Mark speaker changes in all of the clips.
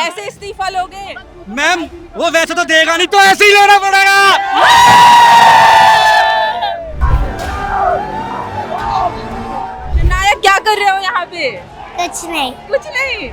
Speaker 1: ऐसे इस्तीफा लोगे?
Speaker 2: मैम वो वैसे तो देगा नहीं, तो ऐसे ही लेना पड़ेगा।
Speaker 1: नायक क्या कर रहे हो यहाँ पे?
Speaker 3: कुछ नहीं।
Speaker 1: कुछ नहीं।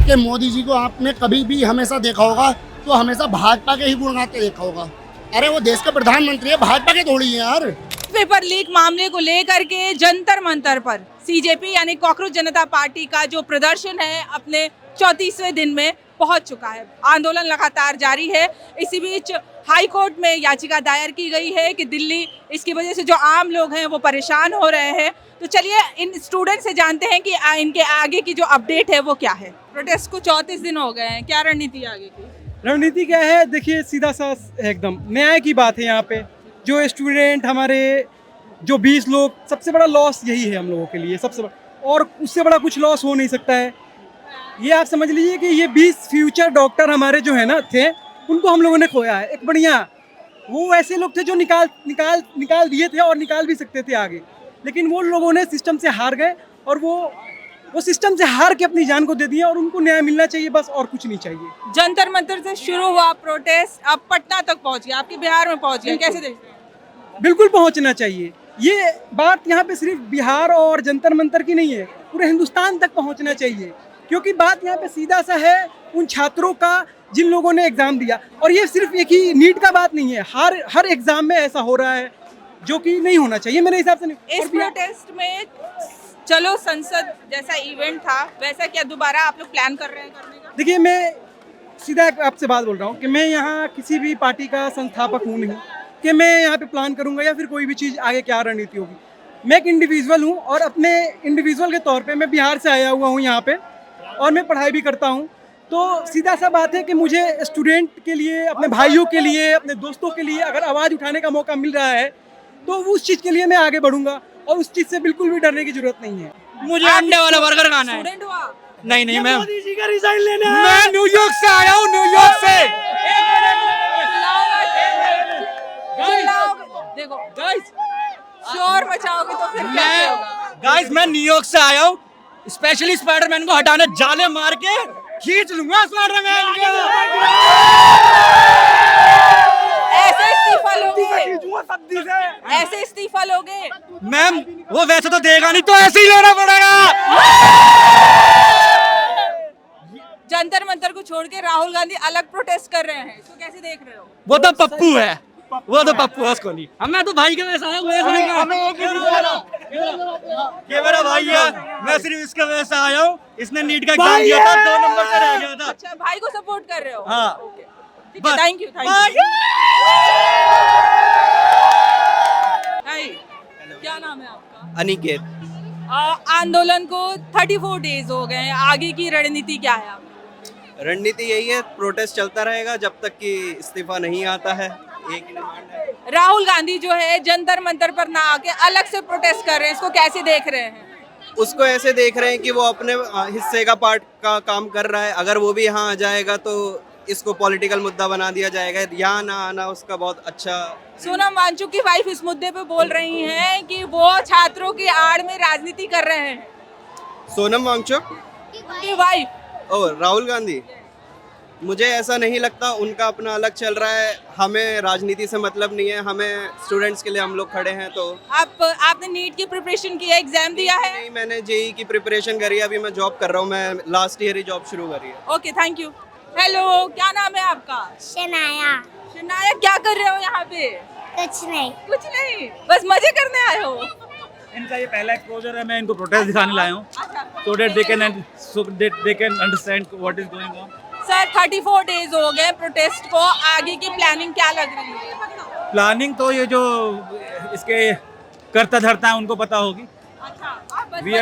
Speaker 4: कि मोदी जी को आपने कभी भी हमेशा देखा होगा तो हमेशा भाजपा के ही गुण गाते देखा होगा। अरे वो देश के प्रधानमंत्री है, भाजपा के थोड़ी है यार।
Speaker 1: पेपर लीक मामले को लेकर के जंतर मंतर पर सीजेपी यानी कॉकरोच जनता पार्टी का जो प्रदर्शन है अपने 34वें दिन में पहुंच चुका है। आंदोलन लगातार जारी है। इसी बीच हाई कोर्ट में याचिका दायर की गई है कि दिल्ली इसकी वजह से जो आम लोग हैं वो परेशान हो रहे हैं। तो चलिए इन स्टूडेंट से जानते हैं कि इनके आगे की जो अपडेट है वो क्या है। प्रोटेस्ट को 34 दिन हो गए हैं, क्या रणनीति आगे की?
Speaker 2: रणनीति क्या है? देखिए सीधा सा एकदम न्याय की बात है। यहाँ पे जो स्टूडेंट हमारे जो 20 लोग, सबसे बड़ा लॉस यही है हम लोगों के लिए, सबसे बड़ा, और उससे बड़ा कुछ लॉस हो नहीं सकता है। ये आप समझ लीजिए कि ये 20 फ्यूचर डॉक्टर हमारे जो है ना थे, उनको हम लोगों ने खोया है। एक बढ़िया वो ऐसे लोग थे जो निकाल दिए थे और निकाल भी सकते थे आगे, लेकिन वो लोगों ने सिस्टम से हार गए और वो सिस्टम से हार के अपनी जान को दे दिया। और उनको न्याय मिलना चाहिए बस, और कुछ नहीं चाहिए।
Speaker 1: जंतर मंतर से शुरू हुआ प्रोटेस्ट अब पटना तक पहुंच गया, आपके बिहार में पहुंच गया, कैसे देखते हैं?
Speaker 2: बिल्कुल पहुंचना चाहिए। ये बात यहाँ पे सिर्फ बिहार और जंतर मंतर की नहीं है, पूरे हिंदुस्तान तक पहुंचना चाहिए। क्योंकि बात यहाँ पे सीधा सा है उन छात्रों का जिन लोगों ने एग्जाम दिया। और ये सिर्फ एक ही नीट का बात नहीं है, हर एग्जाम में ऐसा हो रहा है जो कि नहीं होना चाहिए मेरे हिसाब से। नहीं।
Speaker 1: इस प्रोटेस्ट में चलो संसद जैसा इवेंट था, वैसा क्या दोबारा आप लोग प्लान कर रहे हैं करने का?
Speaker 2: देखिए मैं सीधा आपसे बात बोल रहा हूँ कि मैं यहाँ किसी भी पार्टी का संस्थापक हूँ नहीं कि मैं यहाँ पे प्लान करूँगा या फिर कोई भी चीज़ आगे क्या रणनीति होगी। मैं एक इंडिविजुअल हूँ और अपने इंडिविजुअल के तौर पे मैं बिहार से आया हुआ हूँ यहाँ पे, और मैं पढ़ाई भी करता हूँ। तो सीधा सा बात है कि मुझे स्टूडेंट के लिए, अपने भाइयों के लिए, अपने दोस्तों के लिए अगर आवाज़ उठाने का मौका मिल रहा है तो उस चीज़ के लिए मैं आगे बढ़ूंगा, और उस चीज़ से बिल्कुल भी डरने की जरूरत नहीं है।
Speaker 5: मुझे अंडे वाला बर्गर खाना है।
Speaker 1: स्टूडेंट हुआ?
Speaker 5: नहीं मैम,
Speaker 2: मोदी जी का रिजाइन लेना है। मैं न्यूयॉर्क से आया हूँ, न्यूयॉर्क से।
Speaker 1: देखो गाइस, शोर मचाओगे तो फिर क्या होगा?
Speaker 5: गाइस मैं न्यूयॉर्क से आया हूँ, स्पेशली स्पाइडरमैन को हटाने जाले मार के खींच लूंगा स्पाइडरमैन को।
Speaker 1: ऐसे इस्तीफा लोगे? ऐसे इस्तीफा लोगे?
Speaker 2: मैम वो वैसे तो देगा नहीं, तो ऐसे ही लेना पड़ेगा।
Speaker 1: जंतर मंतर को छोड़ के राहुल गांधी अलग प्रोटेस्ट कर रहे हैं, इसको कैसे देख रहे हो?
Speaker 5: वो तो पप्पू है, वो तो पप्पू है, उसको नहीं। हमें तो भाई के वैसा है,
Speaker 2: ये मेरा भाई है, मैं सिर्फ इसके वजह से आया हूँ। इसने नीट का एग्जाम दिया था, 2 नंबर से रह गया था।
Speaker 1: अच्छा, भाई को सपोर्ट कर रहे हो?
Speaker 2: हाँ।
Speaker 1: ओके, ठीक है, थैंक यू। हाय, क्या नाम है आपका?
Speaker 5: अनिकेत।
Speaker 1: आंदोलन को 34 डेज हो गए हैं, आगे की रणनीति क्या है आपकी?
Speaker 6: रणनीति यही है, प्रोटेस्ट चलता रहेगा जब तक कि इस्तीफा नहीं आता है। एक ही डिमांड है।
Speaker 1: राहुल गांधी जो है जंतर मंतर पर ना आके अलग से प्रोटेस्ट कर रहे हैं, इसको कैसे देख रहे हैं?
Speaker 6: उसको ऐसे देख रहे हैं कि वो अपने हिस्से का पार्ट का काम कर रहा है। अगर वो भी यहाँ आ जाएगा तो इसको पॉलिटिकल मुद्दा बना दिया जाएगा। यहाँ ना आना उसका बहुत अच्छा।
Speaker 1: सोनम वांगचुक की वाइफ इस मुद्दे पे बोल रही हैं कि वो छात्रों की आड़ में राजनीति कर रहे हैं।
Speaker 6: सोनम वांगचुक
Speaker 1: की वाइफ?
Speaker 6: और राहुल गांधी, मुझे ऐसा नहीं लगता। उनका अपना अलग चल रहा है, हमें राजनीति से मतलब नहीं है। हमें स्टूडेंट्स के लिए हम लोग खड़े हैं। तो
Speaker 1: आपने नीट की प्रिपरेशन की है, एग्जाम दिया है?
Speaker 6: नहीं, मैंने जेई की प्रिपरेशन करी है। अभी मैं जॉब कर रहा हूँ, मैं लास्ट ईयर ही जॉब शुरू करी है।
Speaker 1: Okay, thank you. हेलो, क्या नाम है आपका?
Speaker 3: शनाया।
Speaker 1: शनाया, क्या कर रहे हो यहाँ पे?
Speaker 3: कुछ नहीं।
Speaker 1: कुछ नहीं, बस मजे करने आए हो?
Speaker 7: इनका ये पहला एक्सपोजर है, मैं इनको प्रोटेस्ट दिखाने लाया हूँ,
Speaker 1: अच्छा,
Speaker 7: so that they can understand what is going on.
Speaker 1: Sir 34 days हो गए प्रोटेस्ट को, आगे की प्लानिंग क्या लग रही है?
Speaker 7: प्लानिंग तो ये जो इसके करता धरता है उनको पता होगी।
Speaker 1: अच्छा,
Speaker 7: we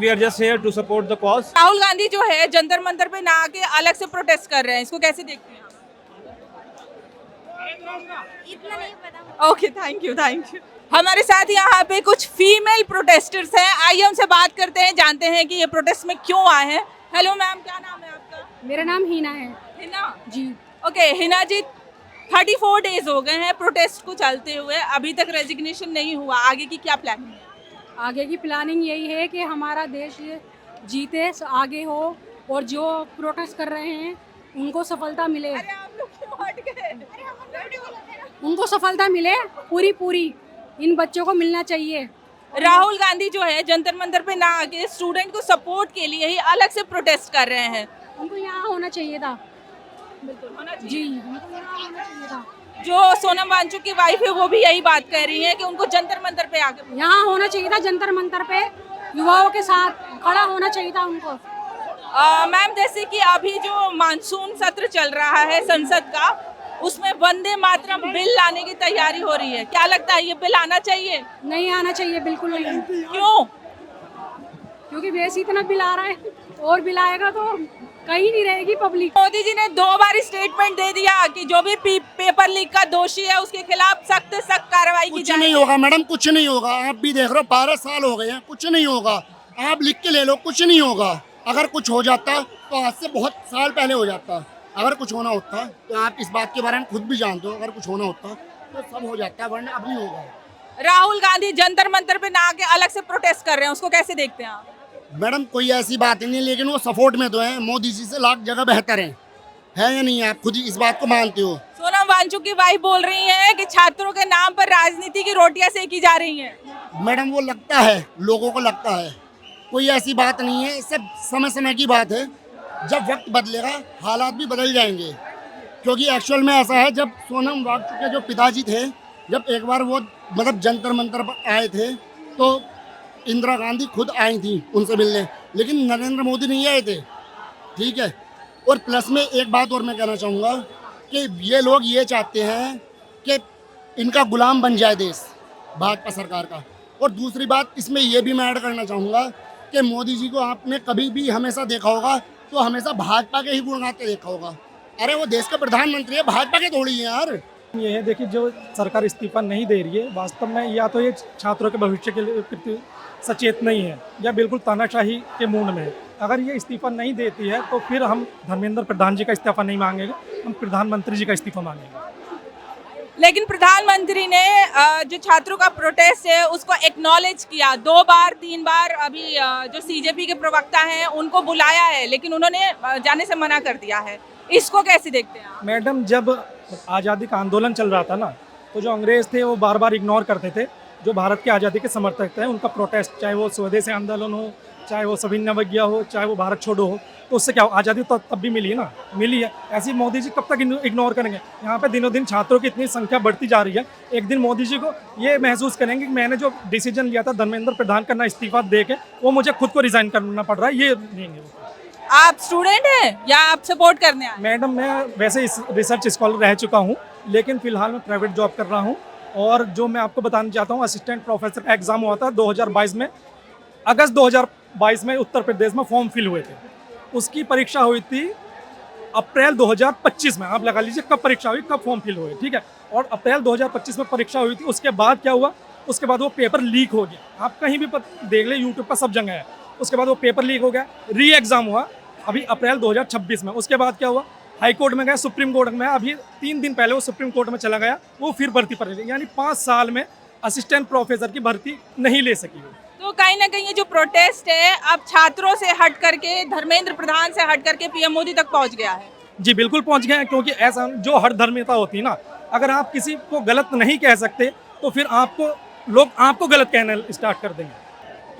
Speaker 7: are just here to support the cause.
Speaker 1: Rahul Gandhi जो है जंतर मंतर पे ना आके अलग से प्रोटेस्ट कर रहे हैं, इसको कैसे देखते हैं?
Speaker 3: इतना नहीं पता।
Speaker 1: Okay, thank you. हमारे साथ यहाँ पे कुछ फीमेल प्रोटेस्टर्स हैं, आइए उनसे बात करते हैं, जानते हैं कि ये प्रोटेस्ट में क्यों आए हैं। हेलो मैम, क्या नाम है आपका?
Speaker 8: मेरा नाम हिना है।
Speaker 1: हिना
Speaker 8: जी।
Speaker 1: ओके, हिना जी, 34 डेज हो गए हैं प्रोटेस्ट को चलते हुए, अभी तक रेजिग्नेशन नहीं हुआ, आगे की क्या प्लानिंग है?
Speaker 8: आगे की प्लानिंग यही है कि हमारा देश जीते, आगे हो और जो प्रोटेस्ट कर रहे हैं उनको सफलता मिले,
Speaker 1: अरे आप लोग क्यों हट गए?
Speaker 8: उनको सफलता मिले पूरी पूरी, इन बच्चों को मिलना चाहिए।
Speaker 1: राहुल गांधी जो है जंतर मंतर पे ना आके स्टूडेंट को सपोर्ट के लिए ही अलग से प्रोटेस्ट कर रहे हैं।
Speaker 8: उनको यहाँ होना चाहिए था।
Speaker 1: होना चाहिए।
Speaker 8: जी, उनको यहाँ होना चाहिए था।
Speaker 1: जो सोनम वांगचुक की वाइफ है वो भी यही बात कह रही है कि उनको जंतर मंतर पे आके
Speaker 8: यहाँ होना चाहिए था, जंतर मंतर पे युवाओं के साथ खड़ा होना चाहिए था उनको।
Speaker 1: मैम, जैसे कि अभी जो मानसून सत्र चल रहा है संसद का, उसमें वंदे मातरम बिल लाने की तैयारी हो रही है, क्या लगता है ये बिल आना चाहिए?
Speaker 8: नहीं आना चाहिए, बिल्कुल नहीं।
Speaker 1: क्यों?
Speaker 8: क्योंकि वैसे इतना बिल आ रहा है, और बिल आएगा तो कहीं नहीं रहेगी पब्लिक।
Speaker 1: मोदी जी ने 2 बार स्टेटमेंट दे दिया कि जो भी पेपर लीक का दोषी है उसके खिलाफ सख्त सख्त कार्रवाई की
Speaker 4: कुछ
Speaker 1: जाएगी।
Speaker 4: नहीं होगा मैडम, कुछ नहीं होगा। आप भी देख रहे हो 12 साल हो गए हैं, कुछ नहीं होगा। आप लिख के ले लो, कुछ नहीं होगा। अगर कुछ हो जाता तो आज से बहुत साल पहले हो जाता। अगर कुछ होना होता तो आप इस बात के बारे में खुद भी जानते हो, अगर कुछ होना होता तो सब हो जाता, वरना अब नहीं होगा।
Speaker 1: राहुल गांधी जंतर मंतर पे ना आके अलग से प्रोटेस्ट कर रहे हैं, उसको कैसे देखते हैं आप?
Speaker 4: मैडम कोई ऐसी बात नहीं है, लेकिन वो सपोर्ट में तो है, मोदी जी से लाख जगह बेहतर है या नहीं? आप खुद ही इस बात को मानते हो।
Speaker 1: सोनम वांगचुक की वाइफ बोल रही है कि छात्रों के नाम पर राजनीति की रोटियां सेकी जा रही हैं।
Speaker 4: मैडम वो लगता है, लोगों को लगता है, कोई ऐसी बात नहीं है। सब समय समय की बात है, जब वक्त बदलेगा हालात भी बदल जाएंगे। क्योंकि एक्चुअल में ऐसा है, जब सोनम वांगचुक के जो पिताजी थे, जब एक बार वो मतलब जंतर मंतर पर आए थे तो इंदिरा गांधी खुद आई थी उनसे मिलने, लेकिन नरेंद्र मोदी नहीं आए थे। ठीक है। और प्लस में एक बात और मैं कहना चाहूँगा कि ये लोग ये चाहते हैं कि इनका गुलाम बन जाए देश, भाजपा सरकार का। और दूसरी बात इसमें ये भी मैं ऐड करना चाहूँगा कि मोदी जी को आपने कभी भी हमेशा देखा होगा तो हमेशा भाजपा के ही गुण गाते देखा होगा। अरे वो देश के प्रधानमंत्री है, भाजपा के थोड़ी है यार।
Speaker 2: ये है, देखिए जो सरकार इस्तीफा नहीं दे रही है, वास्तव में या तो ये छात्रों के भविष्य के लिए सचेत नहीं है या बिल्कुल तानाशाही के मूड में है। अगर ये इस्तीफा नहीं देती है तो फिर हम धर्मेंद्र प्रधान जी का इस्तीफा नहीं मांगेंगे, हम प्रधानमंत्री जी का इस्तीफा मांगेंगे।
Speaker 1: लेकिन प्रधानमंत्री ने जो छात्रों का प्रोटेस्ट है उसको एक्नॉलेज किया 2 बार 3 बार। अभी जो सीजेपी के प्रवक्ता हैं उनको बुलाया है, लेकिन उन्होंने जाने से मना कर दिया है। इसको कैसे देखते हैं आप?
Speaker 2: मैडम, जब आज़ादी का आंदोलन चल रहा था ना, तो जो अंग्रेज़ थे वो बार बार इग्नोर करते थे जो भारत के आज़ादी के समर्थक थे, उनका प्रोटेस्ट, चाहे वो स्वदेशी आंदोलन हो, चाहे वो सविनय अवज्ञा हो, चाहे वो भारत छोड़ो हो। तो उससे क्या हो, आज़ादी तो तब भी मिली ना, मिली है। ऐसी मोदी जी कब तक इग्नोर करेंगे? यहाँ पे दिनों दिन छात्रों की इतनी संख्या बढ़ती जा रही है, एक दिन मोदी जी को ये महसूस करेंगे कि मैंने जो डिसीजन लिया था धर्मेंद्र प्रधान करना, इस्तीफा दे के, वो मुझे खुद को रिजाइन करना पड़ रहा है, ये लेंगे।
Speaker 1: आप स्टूडेंट हैं या आप सपोर्ट करने आए?
Speaker 2: मैडम, मैं वैसे इस रिसर्च स्कॉलर रह चुका हूँ, लेकिन फिलहाल मैं प्राइवेट जॉब कर रहा हूँ। और जो मैं आपको बताना चाहता हूँ, असिस्टेंट प्रोफेसर का एग्ज़ाम हुआ था 2022 में, अगस्त 2022 में उत्तर प्रदेश में फॉर्म फिल हुए थे। उसकी परीक्षा हुई थी अप्रैल 2025 में। आप लगा लीजिए कब परीक्षा हुई, कब फॉर्म फिल हुए, ठीक है। और अप्रैल 2025 में परीक्षा हुई थी। उसके बाद क्या हुआ, उसके बाद वो पेपर लीक हो गया। आप कहीं भी देख ले, यूट्यूब पर सब जगह है। उसके बाद वो पेपर लीक हो गया, री एग्ज़ाम हुआ अभी अप्रैल 2026 में। उसके बाद क्या हुआ, हाई कोर्ट में गया, सुप्रीम कोर्ट में, अभी 3 दिन पहले वो सुप्रीम कोर्ट में चला गया, वो फिर भर्ती पर, यानी 5 साल में असिस्टेंट प्रोफेसर की भर्ती नहीं ले सकी वो।
Speaker 1: तो कहीं ना कहीं ये जो प्रोटेस्ट है अब छात्रों से हट करके, धर्मेंद्र प्रधान से हट करके पीएम मोदी तक पहुंच गया है।
Speaker 2: जी बिल्कुल पहुंच गए हैं, क्योंकि ऐसा जो हठधर्मिता होती है ना, अगर आप किसी को गलत नहीं कह सकते तो फिर लोग आपको गलत कहना स्टार्ट कर देंगे।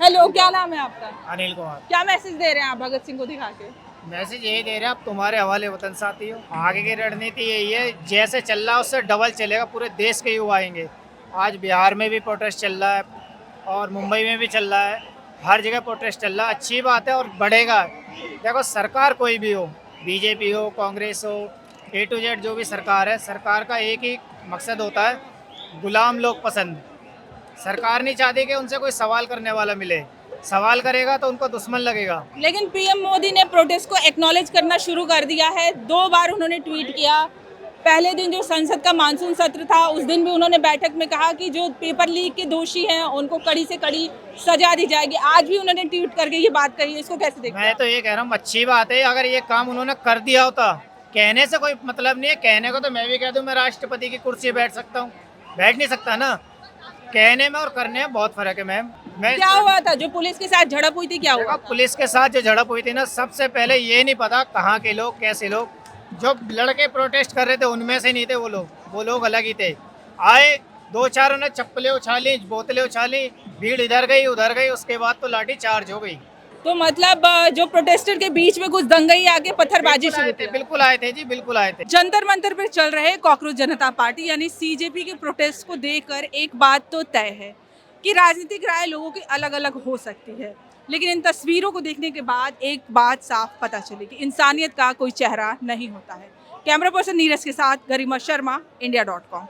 Speaker 1: हेलो, क्या नाम है आपका?
Speaker 9: अनिल कुमार।
Speaker 1: क्या मैसेज दे रहे हैं आप भगत सिंह को दिखा के?
Speaker 9: मैसेज यही दे रहे हैं, आप तुम्हारे हवाले वतन साथी हो। आगे की रणनीति यही है, जैसे चल रहा है उससे डबल चलेगा, पूरे देश के युवा आएंगे। आज बिहार में भी प्रोटेस्ट चल रहा है और मुंबई में भी चल रहा है, हर जगह प्रोटेस्ट चल रहा है। अच्छी बात है और बढ़ेगा। देखो, सरकार कोई भी हो, बीजेपी हो, कांग्रेस हो, A to Z जो भी सरकार है, सरकार का एक ही मकसद होता है, गुलाम लोग पसंद। सरकार नहीं चाहती कि उनसे कोई सवाल करने वाला मिले, सवाल करेगा तो उनको दुश्मन लगेगा।
Speaker 1: लेकिन पीएम मोदी ने प्रोटेस्ट को एक्नॉलेज करना शुरू कर दिया है। 2 बार उन्होंने ट्वीट किया। पहले दिन जो संसद का मानसून सत्र था उस दिन भी उन्होंने बैठक में कहा कि जो पेपर लीक के दोषी हैं उनको कड़ी से कड़ी सजा दी जाएगी। आज भी उन्होंने ट्वीट करके ये बात कही है, इसको कैसे देखते हैं?
Speaker 9: मैं तो ये कह रहा हूँ अच्छी बात है, अगर ये काम उन्होंने कर दिया होता। कहने से कोई मतलब नहीं है, कहने को तो मैं भी कह दूँ मैं राष्ट्रपति की कुर्सी बैठ सकता हूँ, बैठ नहीं सकता ना। कहने में और करने में बहुत फर्क है मैम। मैं
Speaker 1: क्या हुआ था? जो पुलिस के साथ झड़प हुई थी, क्या हुआ
Speaker 9: देखो,
Speaker 1: था?
Speaker 9: पुलिस के साथ जो झड़प हुई थी ना, सबसे पहले ये नहीं पता कहाँ के लोग, कैसे लोग। जो लड़के प्रोटेस्ट कर रहे थे उनमें से नहीं थे वो लोग अलग ही थे। आए दो चारों ने चप्पलें उछाली, बोतलें उछाली, भीड़ इधर गई उधर गई, उसके बाद तो लाठी चार्ज हो गई।
Speaker 1: तो मतलब जो प्रोटेस्टर के बीच में कुछ दंगई आके पत्थरबाजी शुरू थी।
Speaker 9: बिल्कुल आए थे जी, बिल्कुल आए थे।
Speaker 1: जंतर मंतर पर चल रहे कॉकरोच जनता पार्टी यानी सीजेपी के प्रोटेस्ट को देखकर एक बात तो तय है कि राजनीतिक राय लोगों की अलग अलग हो सकती है, लेकिन इन तस्वीरों को देखने के बाद एक बात साफ पता चली कि इंसानियत का कोई चेहरा नहीं होता है। कैमरा पर्सन नीरज के साथ गरिमा शर्मा, India.com।